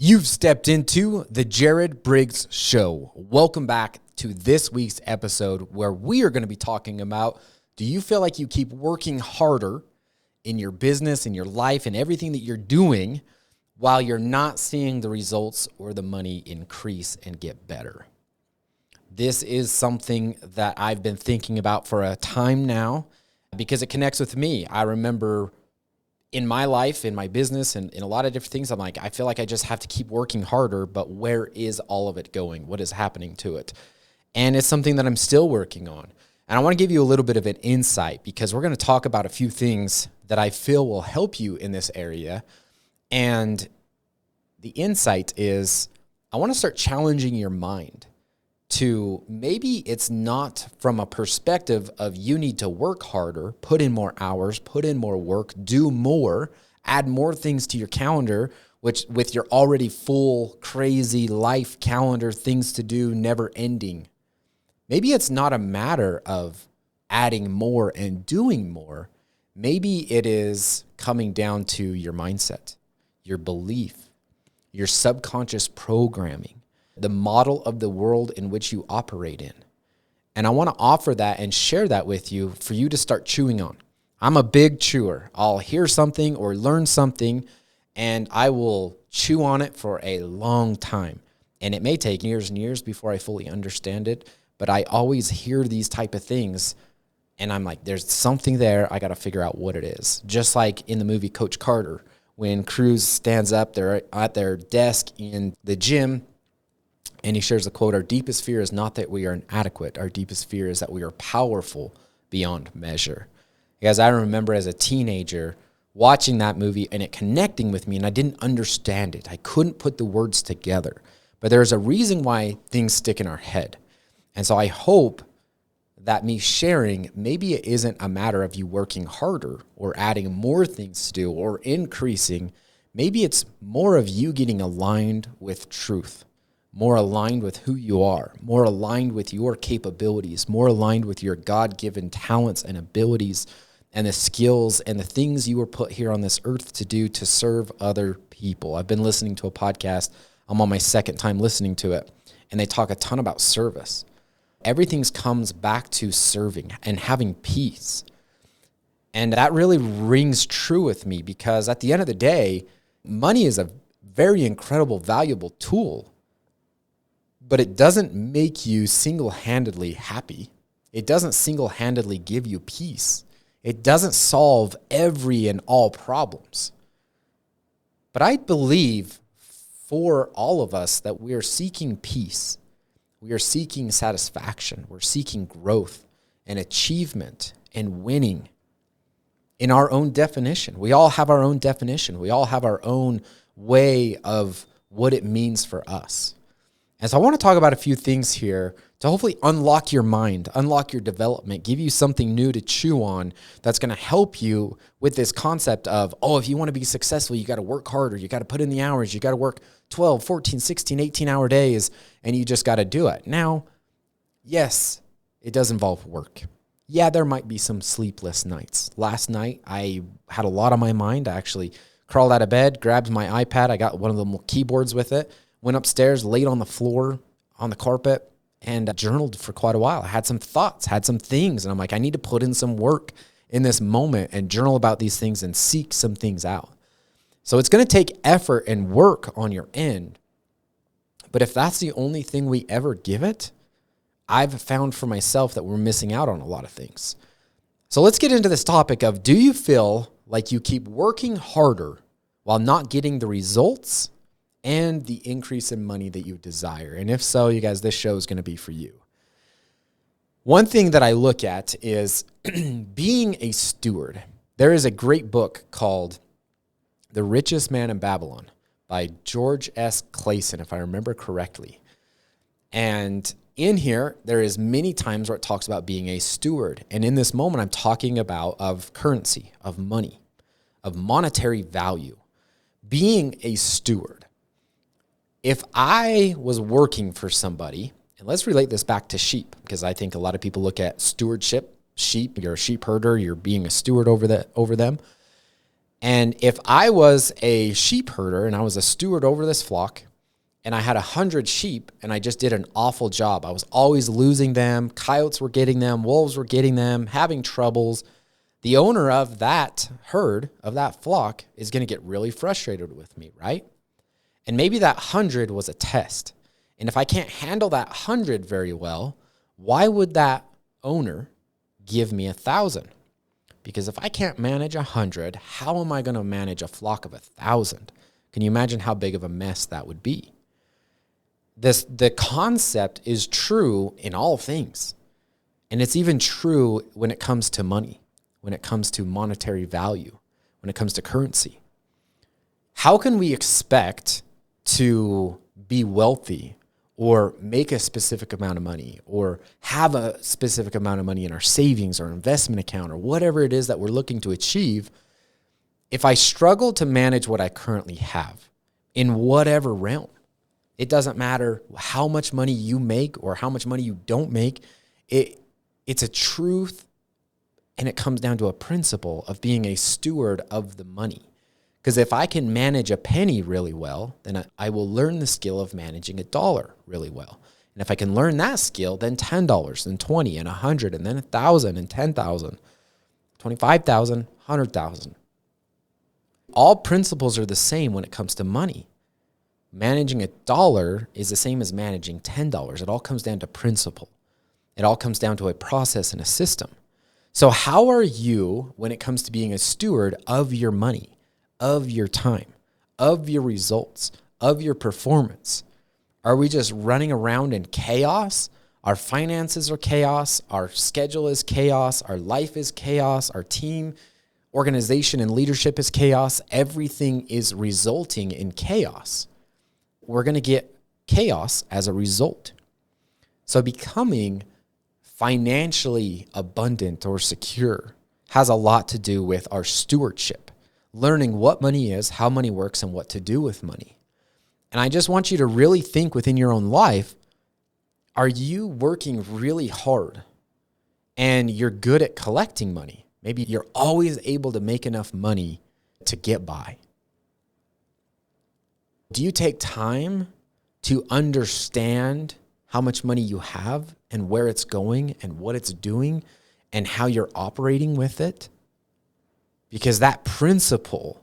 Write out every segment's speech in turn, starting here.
You've stepped into the Jared Briggs Show. Welcome back to this week's episode where we are going to be talking about, do you feel like you keep working harder in your business, in your life, and everything that you're doing while you're not seeing the results or the money increase and get better? This is something that I've been thinking about for a time now because it connects with me. I remember in my life, in my business, and in a lot of different things, I'm like, I feel like I just have to keep working harder, but where is all of it going? What is happening to it? And it's something that I'm still working on. And I want to give you a little bit of an insight because we're going to talk about a few things that I feel will help you in this area. And the insight is I want to start challenging your mind to maybe it's not from a perspective of you need to work harder, put in more hours, put in more work, do more, add more things to your calendar, which with your already full, crazy life calendar, things to do, never ending. Maybe it's not a matter of adding more and doing more. Maybe it is coming down to your mindset, your belief, your subconscious programming, the model of the world in which you operate in. And I want to offer that and share that with you for you to start chewing on. I'm a big chewer. I'll hear something or learn something and I will chew on it for a long time. And it may take years and years before I fully understand it, but I always hear these type of things and I'm like, there's something there. I got to figure out what it is. Just like in the movie Coach Carter, when Cruz stands up there at their desk in the gym, and he shares the quote, our deepest fear is not that we are inadequate. Our deepest fear is that we are powerful beyond measure. Because I remember as a teenager watching that movie and it connecting with me, and I didn't understand it. I couldn't put the words together. But there's a reason why things stick in our head. And so I hope that me sharing, maybe it isn't a matter of you working harder or adding more things to do or increasing. Maybe it's more of you getting aligned with truth, more aligned with who you are, more aligned with your capabilities, more aligned with your God-given talents and abilities and the skills and the things you were put here on this earth to do to serve other people. I've been listening to a podcast. I'm on my second time listening to it, and they talk a ton about service. Everything comes back to serving and having peace. And that really rings true with me because at the end of the day, money is a very incredible, valuable tool. But it doesn't make you single-handedly happy. It doesn't single-handedly give you peace. It doesn't solve every and all problems. But I believe for all of us that we are seeking peace. We are seeking satisfaction. We're seeking growth and achievement and winning in our own definition. We all have our own definition. We all have our own way of what it means for us. And so I want to talk about a few things here to hopefully unlock your mind, unlock your development, give you something new to chew on that's going to help you with this concept of, if you want to be successful, you got to work harder. You got to put in the hours. You got to work 12, 14, 16, 18-hour days, and you just got to do it. Now, yes, it does involve work. Yeah, there might be some sleepless nights. Last night, I had a lot on my mind. I actually crawled out of bed, grabbed my iPad. I got one of the keyboards with it. Went upstairs, laid on the floor, on the carpet, and journaled for quite a while. I had some thoughts, had some things, and I'm like, I need to put in some work in this moment and journal about these things and seek some things out. So it's going to take effort and work on your end. But if that's the only thing we ever give it, I've found for myself that we're missing out on a lot of things. So let's get into this topic of, do you feel like you keep working harder while not getting the results and the increase in money that you desire? And if so, you guys, this show is going to be for you. One thing that I look at is being a steward. There is a great book called The Richest Man in Babylon by George S. Clason, if I remember correctly. And in here, there is many times where it talks about being a steward. And in this moment, I'm talking about of currency, of money, of monetary value. Being a steward. If I was working for somebody, and let's relate this back to sheep, because I think a lot of people look at stewardship, sheep, you're a sheep herder, you're being a steward over them. And if I was a sheep herder and I was a steward over this flock and I had 100 sheep and I just did an awful job, I was always losing them, coyotes were getting them, wolves were getting them, having troubles, the owner of that herd, of that flock, is going to get really frustrated with me, right? And maybe that 100 was a test. And if I can't handle that 100 very well, why would that owner give me 1,000? Because if I can't manage 100, how am I going to manage a flock of 1,000? Can you imagine how big of a mess that would be? The concept is true in all things. And it's even true when it comes to money, when it comes to monetary value, when it comes to currency. How can we expect to be wealthy or make a specific amount of money or have a specific amount of money in our savings or investment account or whatever it is that we're looking to achieve if I struggle to manage what I currently have in whatever realm? It doesn't matter how much money you make or how much money you don't make. It's a truth, and it comes down to a principle of being a steward of the money. Because if I can manage a penny really well, then I will learn the skill of managing a dollar really well. And if I can learn that skill, then $10, then 20, and 100, and then 1,000, and 10,000, 25,000, 100,000. All principles are the same when it comes to money. Managing $1 is the same as managing $10. It all comes down to principle. It all comes down to a process and a system. So how are you when it comes to being a steward of your money, of your time, of your results, of your performance? Are we just running around in chaos? Our finances are chaos. Our schedule is chaos. Our life is chaos. Our team, organization, and leadership is chaos. Everything is resulting in chaos. We're going to get chaos as a result. So becoming financially abundant or secure has a lot to do with our stewardship, learning what money is, how money works, and what to do with money. And I just want you to really think within your own life, are you working really hard and you're good at collecting money? Maybe you're always able to make enough money to get by. Do you take time to understand how much money you have and where it's going and what it's doing and how you're operating with it? Because that principle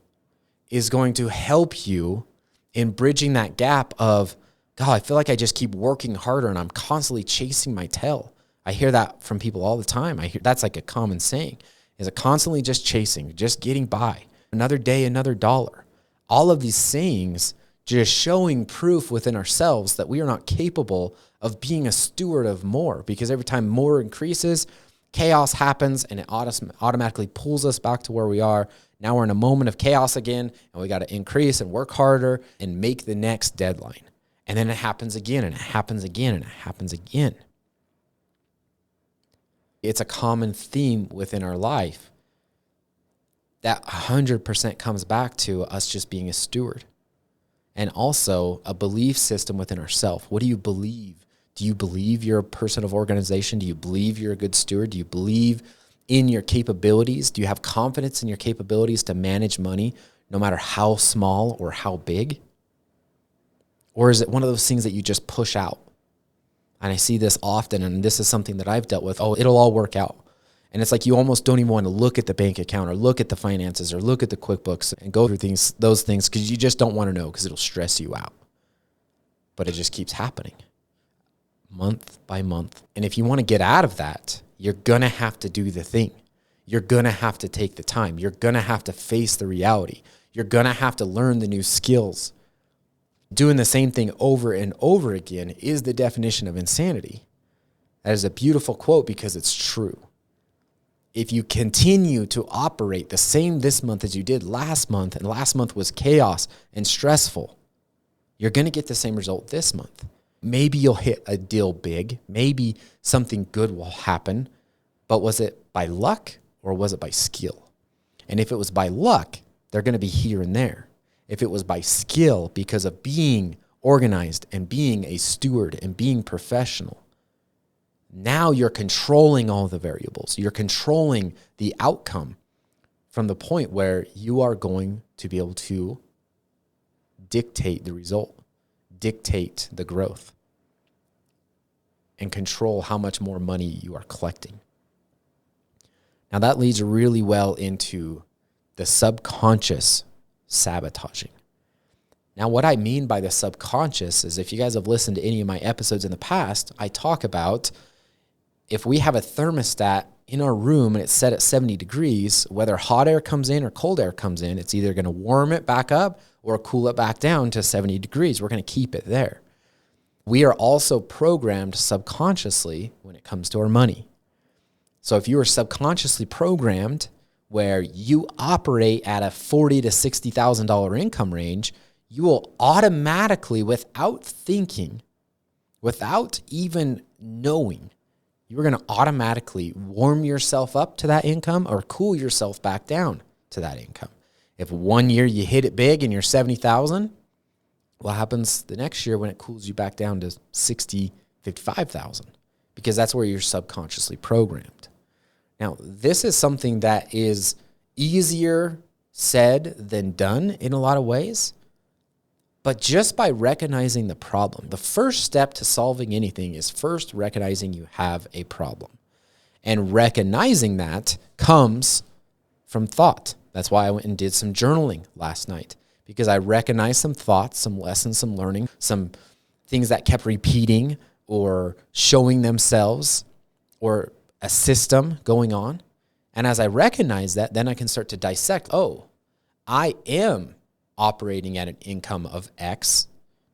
is going to help you in bridging that gap of, God, I feel like I just keep working harder and I'm constantly chasing my tail. I hear that from people all the time. That's like a common saying, is a constantly just chasing, just getting by. Another day, another dollar. All of these sayings just showing proof within ourselves that we are not capable of being a steward of more, because every time more increases, chaos happens and it automatically pulls us back to where we are. Now we're in a moment of chaos again, and we got to increase and work harder and make the next deadline. And then it happens again, and it happens again, and it happens again. It's a common theme within our life that 100% comes back to us just being a steward. And also a belief system within ourselves. What do you believe? Do you believe you're a person of organization? Do you believe you're a good steward? Do you believe in your capabilities? Do you have confidence in your capabilities to manage money, no matter how small or how big? Or is it one of those things that you just push out? And I see this often, and this is something that I've dealt with. Oh, it'll all work out. And it's like you almost don't even want to look at the bank account or look at the finances or look at the QuickBooks and go through those things because you just don't want to know because it'll stress you out. But it just keeps happening month by month. And if you want to get out of that, you're going to have to do the thing. You're going to have to take the time. You're going to have to face the reality. You're going to have to learn the new skills. Doing the same thing over and over again is the definition of insanity. That is a beautiful quote because it's true. If you continue to operate the same this month as you did last month, and last month was chaos and stressful, you're going to get the same result this month. Maybe you'll hit a deal big. Maybe something good will happen. But was it by luck or was it by skill? And if it was by luck, they're going to be here and there. If it was by skill because of being organized and being a steward and being professional, now you're controlling all the variables. You're controlling the outcome from the point where you are going to be able to dictate the result, dictate the growth, and control how much more money you are collecting. Now that leads really well into the subconscious sabotaging. Now what I mean by the subconscious is, if you guys have listened to any of my episodes in the past, I talk about if we have a thermostat in our room and it's set at 70 degrees, whether hot air comes in or cold air comes in, it's either going to warm it back up or cool it back down to 70 degrees. We're going to keep it there. We are also programmed subconsciously when it comes to our money. So if you are subconsciously programmed where you operate at a $40,000 to $60,000 income range, you will automatically, without thinking, without even knowing, you're going to automatically warm yourself up to that income or cool yourself back down to that income. If one year you hit it big and you're 70,000, what happens the next year when it cools you back down to 60, 55,000? Because that's where you're subconsciously programmed. Now, this is something that is easier said than done in a lot of ways. But just by recognizing the problem, the first step to solving anything is first recognizing you have a problem. And recognizing that comes from thought. That's why I went and did some journaling last night, because I recognized some thoughts, some lessons, some learning, some things that kept repeating or showing themselves, or a system going on. And as I recognize that, then I can start to dissect, oh, I am operating at an income of X.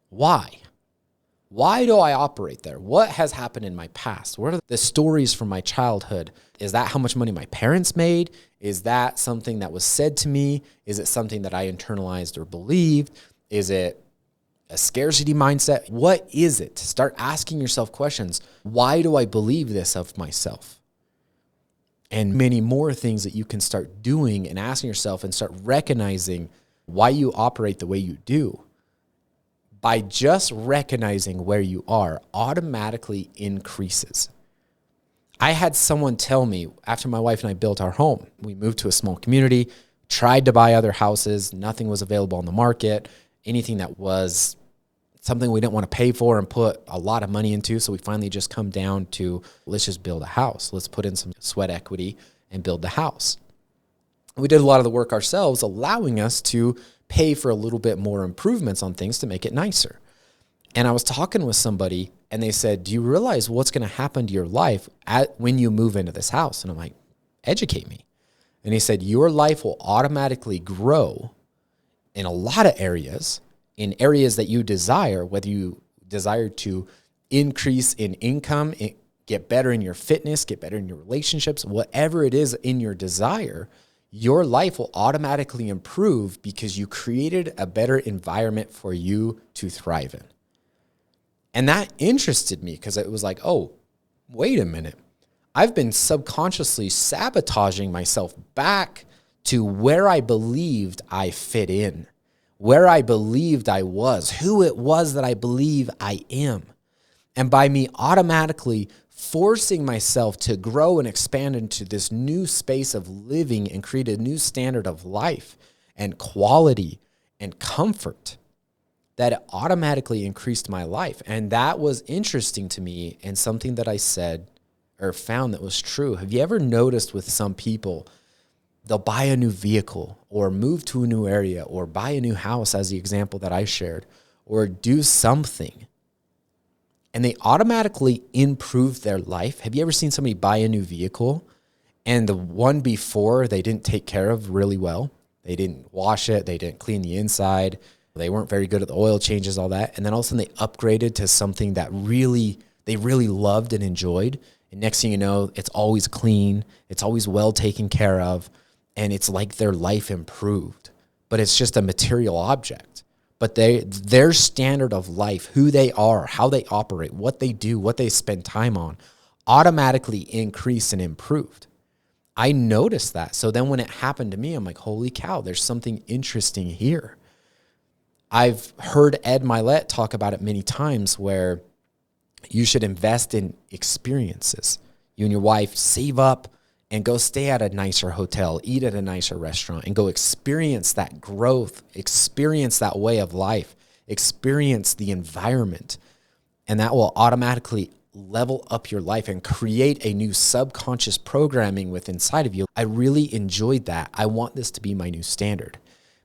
Why? Why do I operate there? What has happened in my past? What are the stories from my childhood? Is that how much money my parents made? Is that something that was said to me? Is it something that I internalized or believed? Is it a scarcity mindset? What is it? Start asking yourself questions. Why do I believe this of myself? And many more things that you can start doing and asking yourself, and start recognizing why you operate the way you do. By just recognizing where you are, automatically increases. I had someone tell me after my wife and I built our home, we moved to a small community, tried to buy other houses, nothing was available on the market, anything that was something we didn't want to pay for and put a lot of money into. So we finally just come down to, let's just build a house. Let's put in some sweat equity and build the house. We did a lot of the work ourselves, allowing us to pay for a little bit more improvements on things to make it nicer. And I was talking with somebody and they said, do you realize what's going to happen to your life when you move into this house? And I'm like, educate me. And he said, your life will automatically grow in a lot of areas, in areas that you desire, whether you desire to increase in income, get better in your fitness, get better in your relationships, whatever it is in your desire, your life will automatically improve because you created a better environment for you to thrive in. And that interested me because it was like, oh, wait a minute. I've been subconsciously sabotaging myself back to where I believed I fit in, where I believed I was, who it was that I believe I am. And by me automatically forcing myself to grow and expand into this new space of living and create a new standard of life and quality and comfort, that it automatically increased my life. And that was interesting to me, and something that I said or found that was true. Have you ever noticed with some people, they'll buy a new vehicle or move to a new area or buy a new house, as the example that I shared, or do something, and they automatically improve their life? Have you ever seen somebody buy a new vehicle and the one before they didn't take care of really well? They didn't wash it. They didn't clean the inside. They weren't very good at the oil changes, all that. And then all of a sudden they upgraded to something that they really loved and enjoyed. And next thing you know, it's always clean. It's always well taken care of. And it's like their life improved. But it's just a material object. But their standard of life, who they are, how they operate, what they do, what they spend time on, automatically increased and improved. I noticed that. So then when it happened to me, I'm like, holy cow, there's something interesting here. I've heard Ed Milet talk about it many times, where you should invest in experiences. You and your wife save up and go stay at a nicer hotel, eat at a nicer restaurant, and go experience that growth, experience that way of life, experience the environment. And that will automatically level up your life and create a new subconscious programming within inside of you. I really enjoyed that. I want this to be my new standard.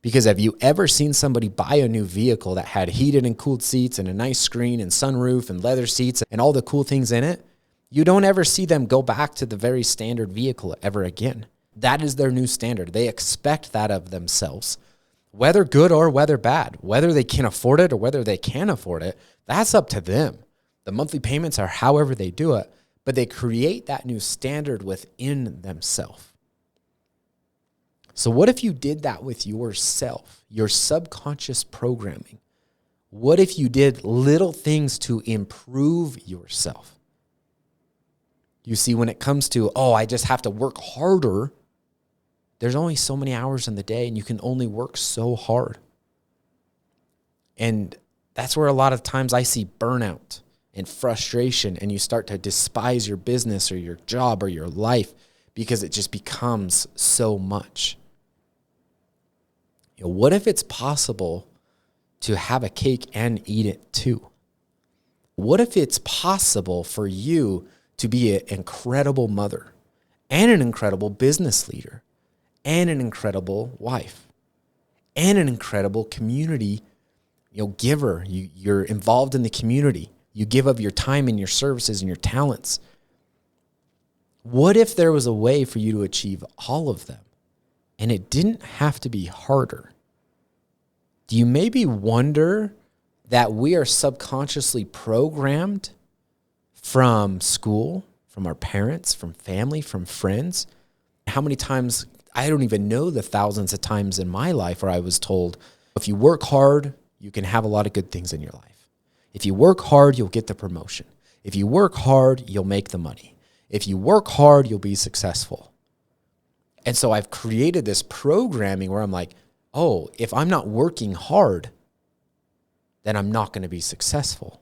Because have you ever seen somebody buy a new vehicle that had heated and cooled seats and a nice screen and sunroof and leather seats and all the cool things in it? You don't ever see them go back to the very standard vehicle ever again. That is their new standard. They expect that of themselves. Whether good or whether bad, whether they can afford it or whether they can afford it, that's up to them. The monthly payments are however they do it, but they create that new standard within themselves. So what if you did that with yourself, your subconscious programming? What if you did little things to improve yourself? You see, when it comes to, I just have to work harder, there's only so many hours in the day and you can only work so hard. And that's where a lot of times I see burnout and frustration, and you start to despise your business or your job or your life because it just becomes so much. What if it's possible to have a cake and eat it too? What if it's possible for you to be an incredible mother and an incredible business leader and an incredible wife and an incredible community giver? You're involved in the community. You give of your time and your services and your talents. What if there was a way for you to achieve all of them and it didn't have to be harder? Do you maybe wonder that we are subconsciously programmed from school, from our parents, from family, from friends? How many times, I don't even know the thousands of times in my life where I was told, if you work hard, you can have a lot of good things in your life. If you work hard, you'll get the promotion. If you work hard, you'll make the money. If you work hard, you'll be successful. And so I've created this programming where I'm like, if I'm not working hard, then I'm not going to be successful.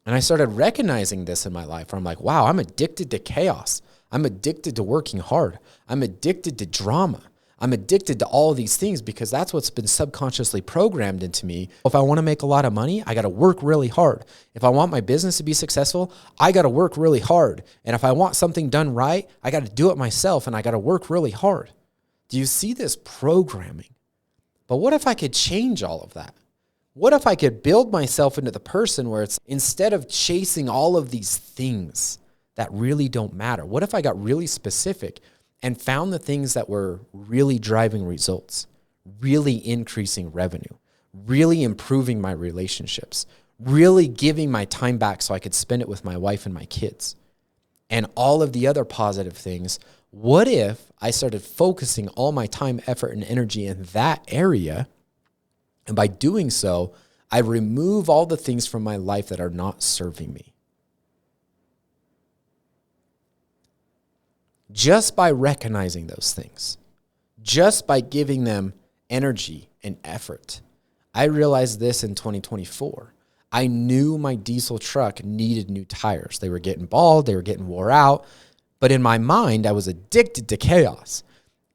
And I started recognizing this in my life where I'm like, wow, I'm addicted to chaos. I'm addicted to working hard. I'm addicted to drama. I'm addicted to all of these things because that's what's been subconsciously programmed into me. If I want to make a lot of money, I got to work really hard. If I want my business to be successful, I got to work really hard. And if I want something done right, I got to do it myself and I got to work really hard. Do you see this programming? But what if I could change all of that? What if I could build myself into the person where it's instead of chasing all of these things that really don't matter, what if I got really specific and found the things that were really driving results, really increasing revenue, really improving my relationships, really giving my time back so I could spend it with my wife and my kids, and all of the other positive things? What if I started focusing all my time, effort, and energy in that area? And by doing so, I remove all the things from my life that are not serving me. Just by recognizing those things, just by giving them energy and effort. I realized this in 2024. I knew my diesel truck needed new tires. They were getting bald, they were getting wore out. But in my mind, I was addicted to chaos.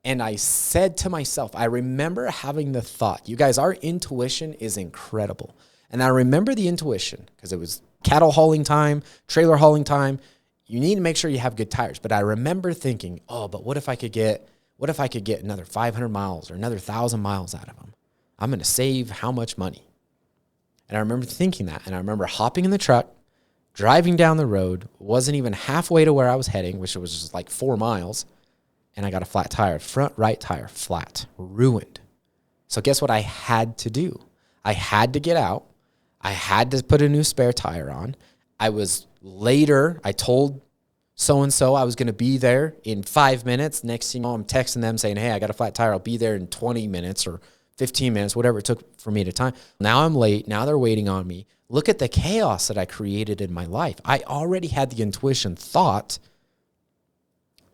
And I said to myself, I remember having the thought, you guys, our intuition is incredible. And I remember the intuition because it was cattle hauling time, trailer hauling time. You need to make sure you have good tires. But I remember thinking, but what if I could get another 500 miles or another 1,000 miles out of them? I'm going to save how much money? And I remember thinking that. And I remember hopping in the truck, driving down the road, wasn't even halfway to where I was heading, which was just like 4 miles. And I got a flat tire, front right tire, flat, ruined. So guess what I had to do? I had to get out. I had to put a new spare tire on. I told so-and-so I was going to be there in 5 minutes. Next thing you know, I'm texting them saying, hey, I got a flat tire. I'll be there in 20 minutes or 15 minutes, whatever it took for me to time. Now I'm late. Now they're waiting on me. Look at the chaos that I created in my life. I already had the intuition thought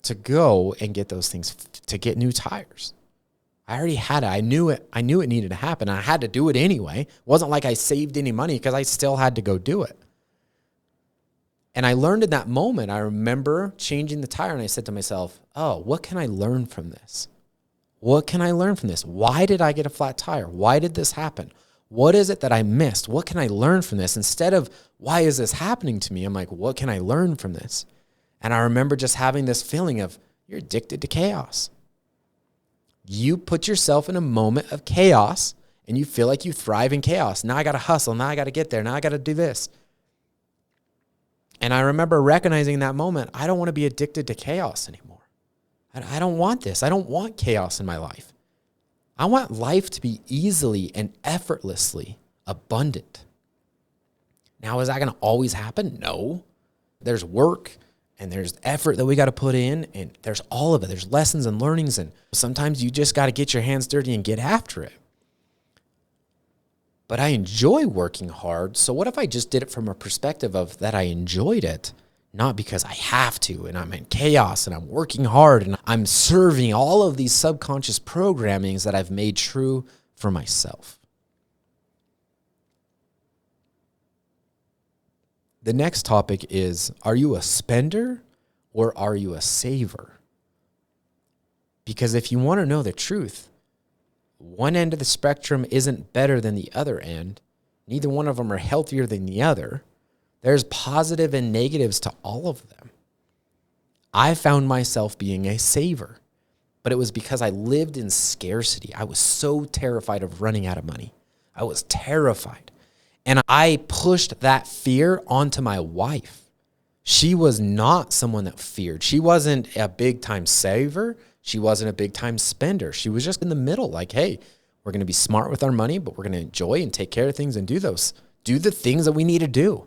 to go and get those things, to get new tires. I already had it. I knew it needed to happen. I had to do it anyway. It wasn't like I saved any money because I still had to go do it. And I learned in that moment, I remember changing the tire and I said to myself, oh, what can I learn from this? What can I learn from this? Why did I get a flat tire? Why did this happen? What is it that I missed? What can I learn from this? Instead of, why is this happening to me? I'm like, what can I learn from this? And I remember just having this feeling of, you're addicted to chaos. You put yourself in a moment of chaos and you feel like you thrive in chaos. Now I got to hustle. Now I got to get there. Now I got to do this. And I remember recognizing in that moment, I don't want to be addicted to chaos anymore. I don't want this. I don't want chaos in my life. I want life to be easily and effortlessly abundant. Now, is that going to always happen? No. There's work and there's effort that we got to put in, and there's all of it. There's lessons and learnings, and sometimes you just got to get your hands dirty and get after it. But I enjoy working hard. So what if I just did it from a perspective of that I enjoyed it, not because I have to, and I'm in chaos and I'm working hard and I'm serving all of these subconscious programmings that I've made true for myself. The next topic is, are you a spender or are you a saver? Because if you want to know the truth, one end of the spectrum isn't better than the other end. Neither one of them are healthier than the other. There's positive and negatives to all of them. I found myself being a saver, but it was because I lived in scarcity. I was so terrified of running out of money. I was terrified. And I pushed that fear onto my wife. She was not someone that feared. She wasn't a big time saver. She wasn't a big time spender. She was just in the middle, like, hey, we're going to be smart with our money, but we're going to enjoy and take care of things and do the things that we need to do.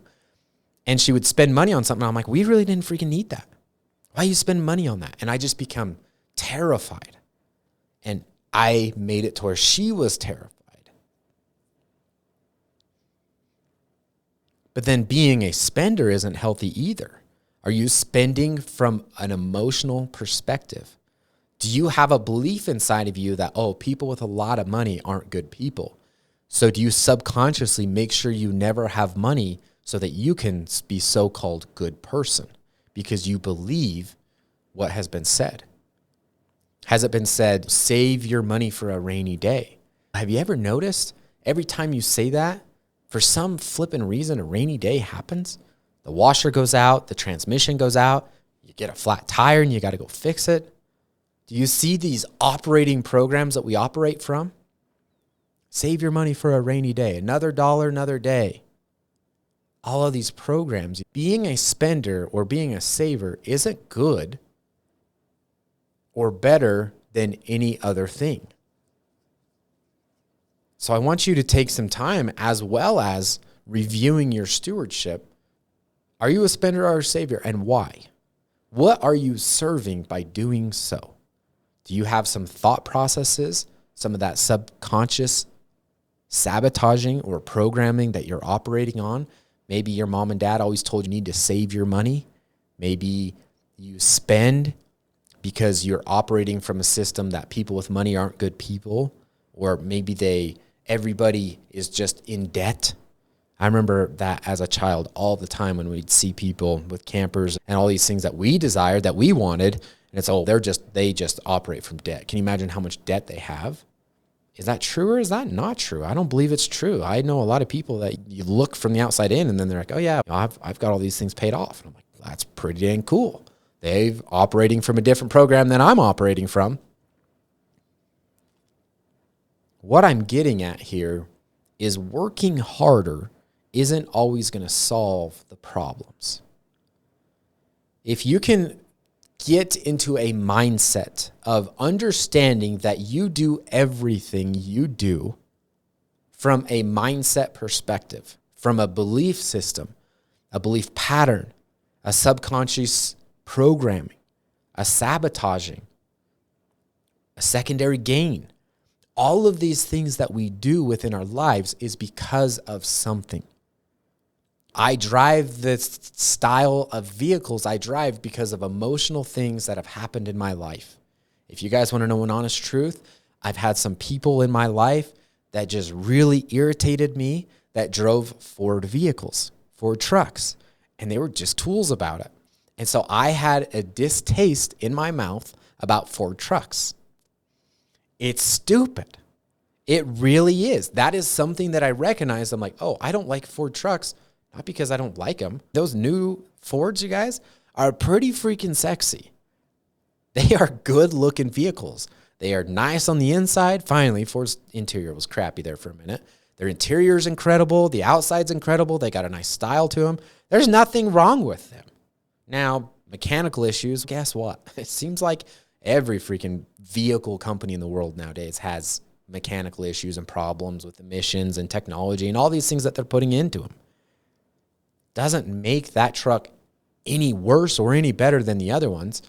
And she would spend money on something. I'm like, we really didn't freaking need that. Why you spend money on that? And I just become terrified. And I made it to where she was terrified. But then being a spender isn't healthy either. Are you spending from an emotional perspective? Do you have a belief inside of you that, oh, people with a lot of money aren't good people? So do you subconsciously make sure you never have money so that you can be so-called good person because you believe what has been said? Has it been said, save your money for a rainy day? Have you ever noticed every time you say that, for some flippin' reason, a rainy day happens? The washer goes out, the transmission goes out, you get a flat tire and you got to go fix it. Do you see these operating programs that we operate from? Save your money for a rainy day, another dollar, another day. All of these programs, being a spender or being a saver isn't good or better than any other thing. So I want you to take some time, as well as reviewing your stewardship. Are you a spender or a saver, and why? What are you serving by doing so? Do you have some thought processes, some of that subconscious sabotaging or programming that you're operating on? Maybe your mom and dad always told you need to save your money. Maybe you spend because you're operating from a system that people with money aren't good people, or maybe everybody is just in debt. I remember that as a child all the time when we'd see people with campers and all these things that we desired, that we wanted, and it's, oh, they just operate from debt. Can you imagine how much debt they have? Is that true or is that not true? I don't believe it's true. I know a lot of people that you look from the outside in and then they're like, oh yeah, I've got all these things paid off. And I'm like, that's pretty dang cool. They're operating from a different program than I'm operating from. What I'm getting at here is working harder isn't always going to solve the problems. If you can get into a mindset of understanding that you do everything you do from a mindset perspective, from a belief system, a belief pattern, a subconscious programming, a sabotaging, a secondary gain, all of these things that we do within our lives is because of something. I drive the style of vehicles I drive because of emotional things that have happened in my life. If you guys want to know an honest truth, I've had some people in my life that just really irritated me that drove Ford vehicles, Ford trucks. and they were just tools about it. And so I had a distaste in my mouth about Ford trucks. It's stupid. It really is. That is something that I recognize. I'm like, oh, I don't like Ford trucks, not because I don't like them. Those new Fords, you guys, are pretty freaking sexy. They are good-looking vehicles. They are nice on the inside. Finally, Ford's interior was crappy there for a minute. Their interior is incredible. The outside's incredible. They got a nice style to them. There's nothing wrong with them. Now, mechanical issues, guess what? It seems like every freaking vehicle company in the world nowadays has mechanical issues and problems with emissions and technology and all these things that they're putting into them. Doesn't make that truck any worse or any better than the other ones.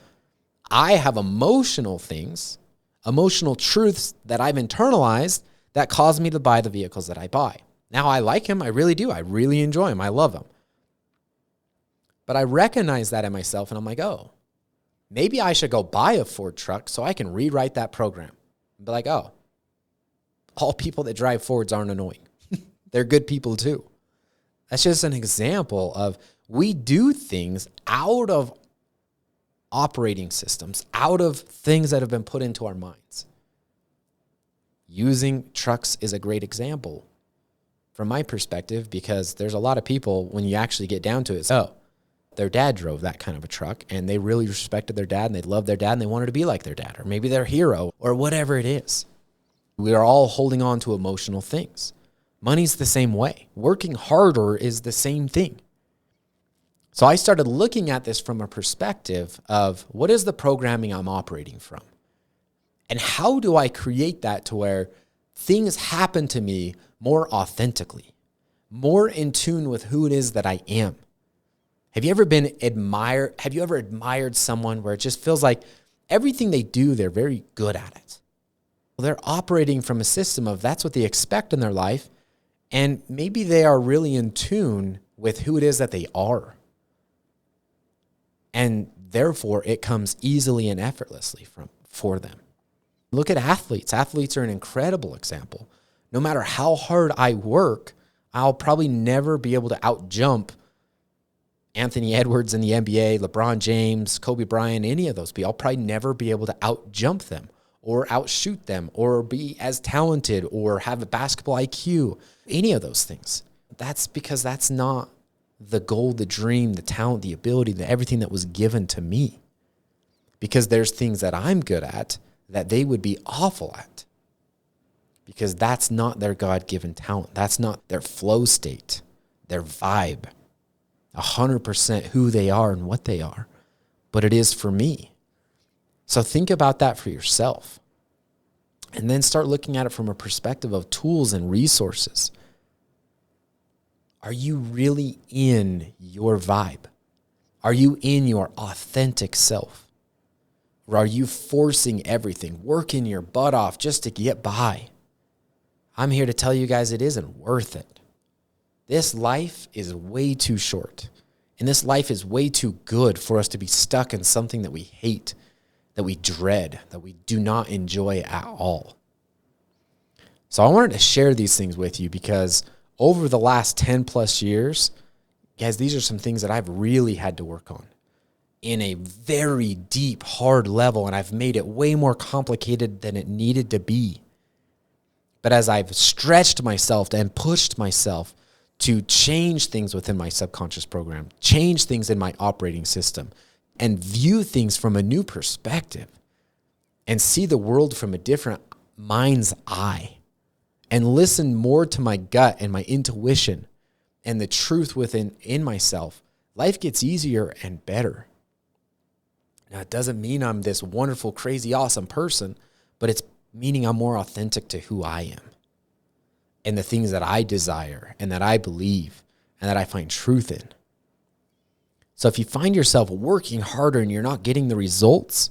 I have emotional things, emotional truths that I've internalized that cause me to buy the vehicles that I buy. Now, I like them. I really do. I really enjoy them. I love them. But I recognize that in myself, and I'm like, oh, maybe I should go buy a Ford truck so I can rewrite that program. And be like, oh, all people that drive Fords aren't annoying. They're good people too. That's just an example of we do things out of operating systems, out of things that have been put into our minds. Using trucks is a great example from my perspective, because there's a lot of people, when you actually get down to it, oh, their dad drove that kind of a truck and they really respected their dad and they loved their dad and they wanted to be like their dad, or maybe their hero, or whatever it is. We are all holding on to emotional things. Money's the same way. Working harder is the same thing. So I started looking at this from a perspective of what is the programming I'm operating from? And how do I create that to where things happen to me more authentically, more in tune with who it is that I am? Have you ever admired someone where it just feels like everything they do, they're very good at it? Well, they're operating from a system of that's what they expect in their life, and maybe they are really in tune with who it is that they are. And therefore, it comes easily and effortlessly for them. Look at athletes. Athletes are an incredible example. No matter how hard I work, I'll probably never be able to outjump Anthony Edwards in the NBA, LeBron James, Kobe Bryant, any of those people. I'll probably never be able to outjump them or outshoot them or be as talented or have a basketball IQ, any of those things. That's because that's not the goal, the dream, the talent, the ability, everything that was given to me. Because there's things that I'm good at that they would be awful at. Because that's not their God-given talent. That's not their flow state, their vibe. 100% who they are and what they are. But it is for me. So think about that for yourself. And then start looking at it from a perspective of tools and resources. Are you really in your vibe? Are you in your authentic self? Or are you forcing everything, working your butt off just to get by? I'm here to tell you guys it isn't worth it. This life is way too short. And this life is way too good for us to be stuck in something that we hate, that we dread, that we do not enjoy at all. So I wanted to share these things with you because over the last 10 plus years, guys, these are some things that I've really had to work on in a very deep, hard level, and I've made it way more complicated than it needed to be. But as I've stretched myself and pushed myself to change things within my subconscious program, change things in my operating system, and view things from a new perspective, and see the world from a different mind's eye, and listen more to my gut and my intuition and the truth in myself, life gets easier and better. Now, it doesn't mean I'm this wonderful, crazy, awesome person, but it's meaning I'm more authentic to who I am and the things that I desire and that I believe and that I find truth in. So if you find yourself working harder and you're not getting the results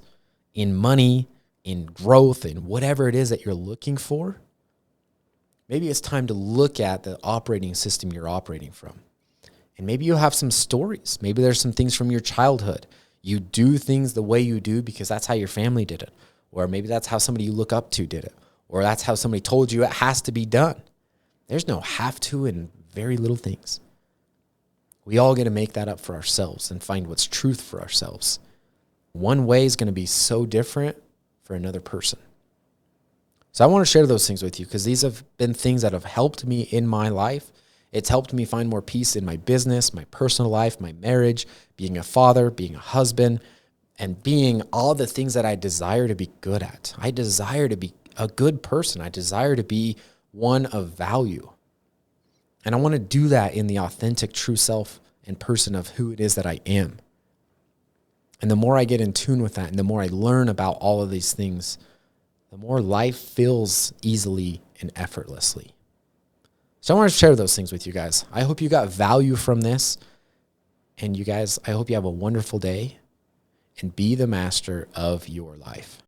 in money, in growth, in whatever it is that you're looking for, maybe it's time to look at the operating system you're operating from. And maybe you have some stories. Maybe there's some things from your childhood. You do things the way you do because that's how your family did it. Or maybe that's how somebody you look up to did it. Or that's how somebody told you it has to be done. There's no have to in very little things. We all get to make that up for ourselves and find what's truth for ourselves. One way is going to be so different for another person. So I want to share those things with you because these have been things that have helped me in my life. It's helped me find more peace in my business, my personal life, my marriage, being a father, being a husband, and being all the things that I desire to be good at. I desire to be a good person. I desire to be one of value. And I want to do that in the authentic, true self and person of who it is that I am. And the more I get in tune with that and the more I learn about all of these things, the more life feels easily and effortlessly. So I want to share those things with you guys. I hope you got value from this. And you guys, I hope you have a wonderful day and be the master of your life.